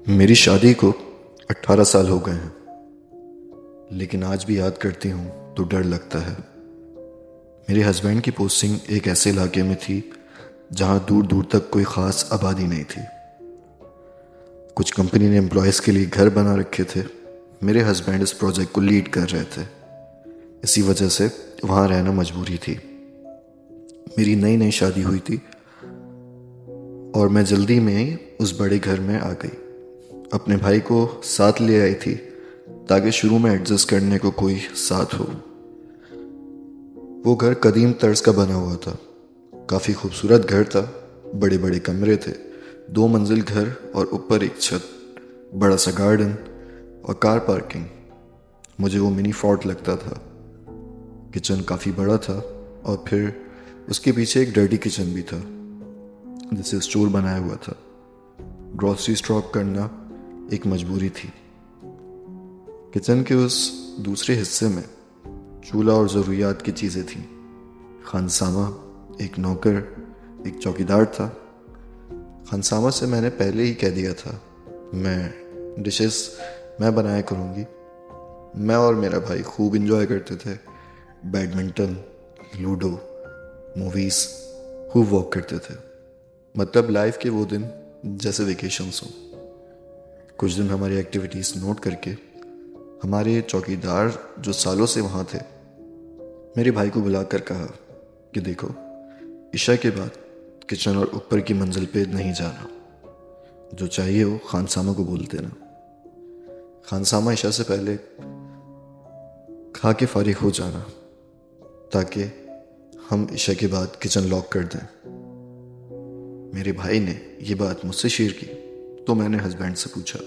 मेरी शादी को 18 साल हो गए हैं, लेकिन आज भी याद करती हूँ तो डर लगता है। मेरे हस्बैंड की पोस्टिंग एक ऐसे इलाके में थी जहाँ दूर दूर तक कोई ख़ास आबादी नहीं थी। कुछ कंपनी ने एम्प्लॉयज़ के लिए घर बना रखे थे। मेरे हस्बैंड इस प्रोजेक्ट को लीड कर रहे थे, इसी वजह से वहाँ रहना मजबूरी थी। मेरी नई नई शादी हुई थी और मैं जल्दी में ही उस बड़े घर में आ गई। अपने भाई को साथ ले आई थी ताकि शुरू में एडजस्ट करने को कोई साथ हो। वो घर कदीम तर्ज का बना हुआ था। काफ़ी खूबसूरत घर था। बड़े बड़े कमरे थे, 2 मंजिल घर और ऊपर एक छत, बड़ा सा गार्डन और कार पार्किंग। मुझे वो मिनी फोर्ट लगता था। किचन काफ़ी बड़ा था और फिर उसके पीछे एक डर्टी किचन भी था जिसे स्टोर बनाया हुआ था। ग्रॉसरी स्टॉक करना एक मजबूरी थी। किचन के उस दूसरे हिस्से में चूल्हा और ज़रूरियात की चीज़ें थीं। खानसामा, एक नौकर, एक चौकीदार था। खानसामा से मैंने पहले ही कह दिया था, मैं डिशेस मैं बनाया करूँगी। मैं और मेरा भाई खूब इंजॉय करते थे। बैडमिंटन, लूडो, मूवीज़, खूब वॉक करते थे। मतलब लाइफ के वो दिन जैसे वेकेशंस हों। कुछ दिन हमारी एक्टिविटीज़ नोट करके हमारे चौकीदार जो सालों से वहाँ थे, मेरे भाई को बुलाकर कहा कि देखो, इशा के बाद किचन और ऊपर की मंजिल पे नहीं जाना। जो चाहिए हो खानसामा को बोल देना। खानसामा इशा से पहले खा के फारिग हो जाना ताकि हम इशा के बाद किचन लॉक कर दें। मेरे भाई ने ये बात मुझसे शेयर की तो मैंने हस्बैंड से पूछा।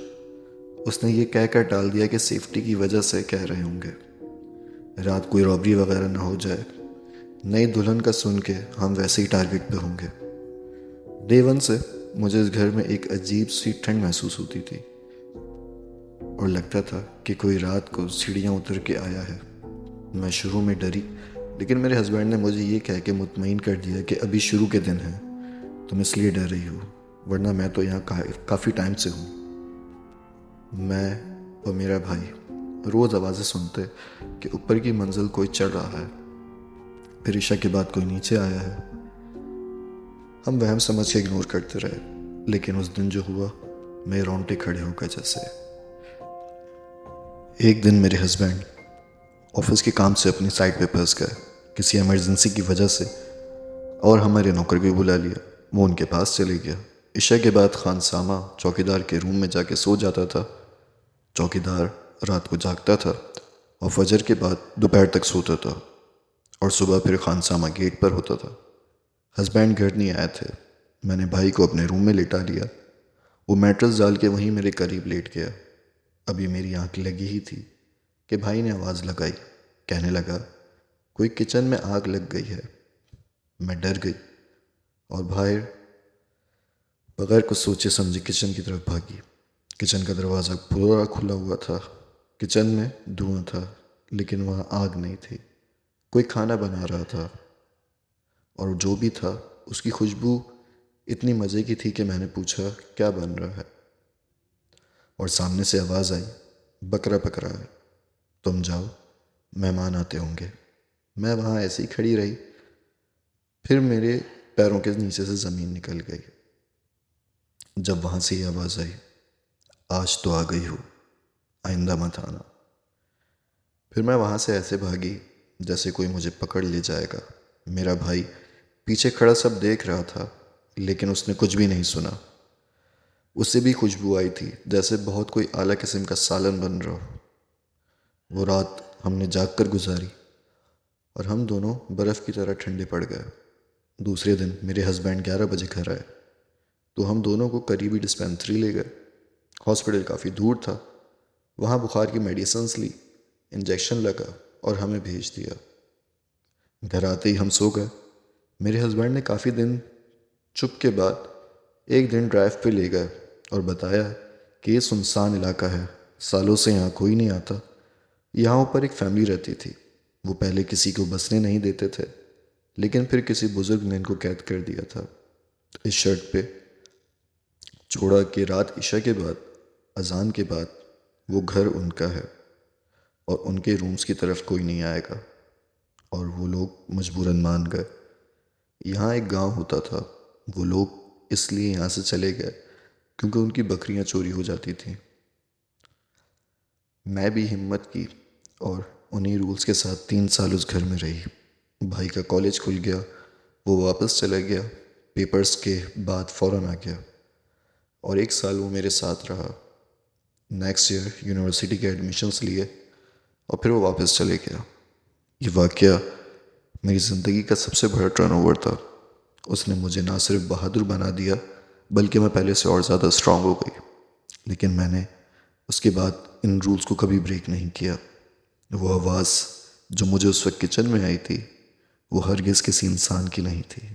उसने ये कहकर टाल दिया कि सेफ्टी की वजह से कह रहे होंगे, रात कोई रॉबरी वगैरह ना हो जाए। नई दुल्हन का सुन के हम वैसे ही टारगेट पे होंगे। डे वन से मुझे इस घर में एक अजीब सी ठंड महसूस होती थी और लगता था कि कोई रात को सीढ़ियाँ उतर के आया है। मैं शुरू में डरी, लेकिन मेरे हस्बैंड ने मुझे ये कह के मुतमईन कर दिया कि अभी शुरू के दिन हैं, तुम इसलिए डर रही हो, वरना मैं तो यहाँ काफ़ी टाइम से हूँ। मैं और मेरा भाई रोज़ आवाज़ें सुनते कि ऊपर की मंजिल कोई चढ़ रहा है, फिर ईशा के बाद कोई नीचे आया है। हम वहम समझ के इग्नोर करते रहे, लेकिन उस दिन जो हुआ, मेरे रोंगटे खड़े हो गए जैसे। एक दिन मेरे हस्बैंड ऑफिस के काम से अपनी साइट पे फंस गए किसी इमरजेंसी की वजह से, और हमारे नौकर को बुला लिया। वो उनके पास चले गया। इशा के बाद खानसामा चौकीदार के रूम में जाके सो जाता था। चौकीदार रात को जागता था और फजर के बाद दोपहर तक सोता था, और सुबह फिर खानसामा गेट पर होता था। हस्बैंड घर नहीं आए थे। मैंने भाई को अपने रूम में लिटा लिया। वो मैट्रेस डाल के वहीं मेरे करीब लेट गया। अभी मेरी आंख लगी ही थी कि भाई ने आवाज़ लगाई। कहने लगा, कोई किचन में आग लग गई है। मैं डर गई और बाहर बगैर कुछ सोचे समझे किचन की तरफ भागी। किचन का दरवाज़ा पूरा खुला हुआ था। किचन में धुआं था, लेकिन वहाँ आग नहीं थी। कोई खाना बना रहा था, और जो भी था उसकी खुशबू इतनी मज़े की थी कि मैंने पूछा, क्या बन रहा है? और सामने से आवाज़ आई, बकरा पकड़ा है, तुम जाओ, मेहमान आते होंगे। मैं वहाँ ऐसे ही खड़ी रही, फिर मेरे पैरों के नीचे से ज़मीन निकल गई जब वहाँ से ये आवाज़ आई, आज तो आ गई हो, आइंदा मत आना। फिर मैं वहाँ से ऐसे भागी जैसे कोई मुझे पकड़ ले जाएगा। मेरा भाई पीछे खड़ा सब देख रहा था, लेकिन उसने कुछ भी नहीं सुना। उससे भी खुशबू आई थी जैसे बहुत कोई आला किस्म का सालन बन रहा हो। वो रात हमने जाग कर गुजारी और हम दोनों बर्फ़ की तरह ठंडे पड़ गए। दूसरे दिन मेरे हस्बैंड 11 बजे घर आए तो हम दोनों को करीबी डिस्पेंसरी ले गए। हॉस्पिटल काफ़ी दूर था। वहाँ बुखार की मेडिसिन्स ली, इंजेक्शन लगा और हमें भेज दिया। घर आते ही हम सो गए। मेरे हस्बैंड ने काफ़ी दिन चुप के बाद एक दिन ड्राइव पे ले गए और बताया कि ये सुनसान इलाका है, सालों से यहाँ कोई नहीं आता। यहाँ ऊपर एक फैमिली रहती थी। वो पहले किसी को बसने नहीं देते थे, लेकिन फिर किसी बुजुर्ग ने इनको कैद कर दिया था। इस शर्त पे छोड़ा कि रात इशा के बाद अजान के बाद वो घर उनका है और उनके रूम्स की तरफ कोई नहीं आएगा, और वो लोग मजबूरन मान गए। यहाँ एक गांव होता था, वो लोग इसलिए यहाँ से चले गए क्योंकि उनकी बकरियाँ चोरी हो जाती थीं। मैं भी हिम्मत की और उन्हीं रूल्स के साथ 3 साल उस घर में रही। भाई का कॉलेज खुल गया, वो वापस चला गया, पेपर्स के बाद फ़ौरन आ गया, और 1 साल वो मेरे साथ रहा। नेक्स्ट ईयर यूनिवर्सिटी के एडमिशन्स लिए और फिर वो वापस चले गया। ये वाक़या मेरी ज़िंदगी का सबसे बड़ा टर्नओवर था। उसने मुझे ना सिर्फ बहादुर बना दिया, बल्कि मैं पहले से और ज़्यादा स्ट्रांग हो गई। लेकिन मैंने उसके बाद इन रूल्स को कभी ब्रेक नहीं किया। वो आवाज़ जो मुझे उस वक्त किचन में आई थी, वो हरगिज़ किसी इंसान की नहीं थी।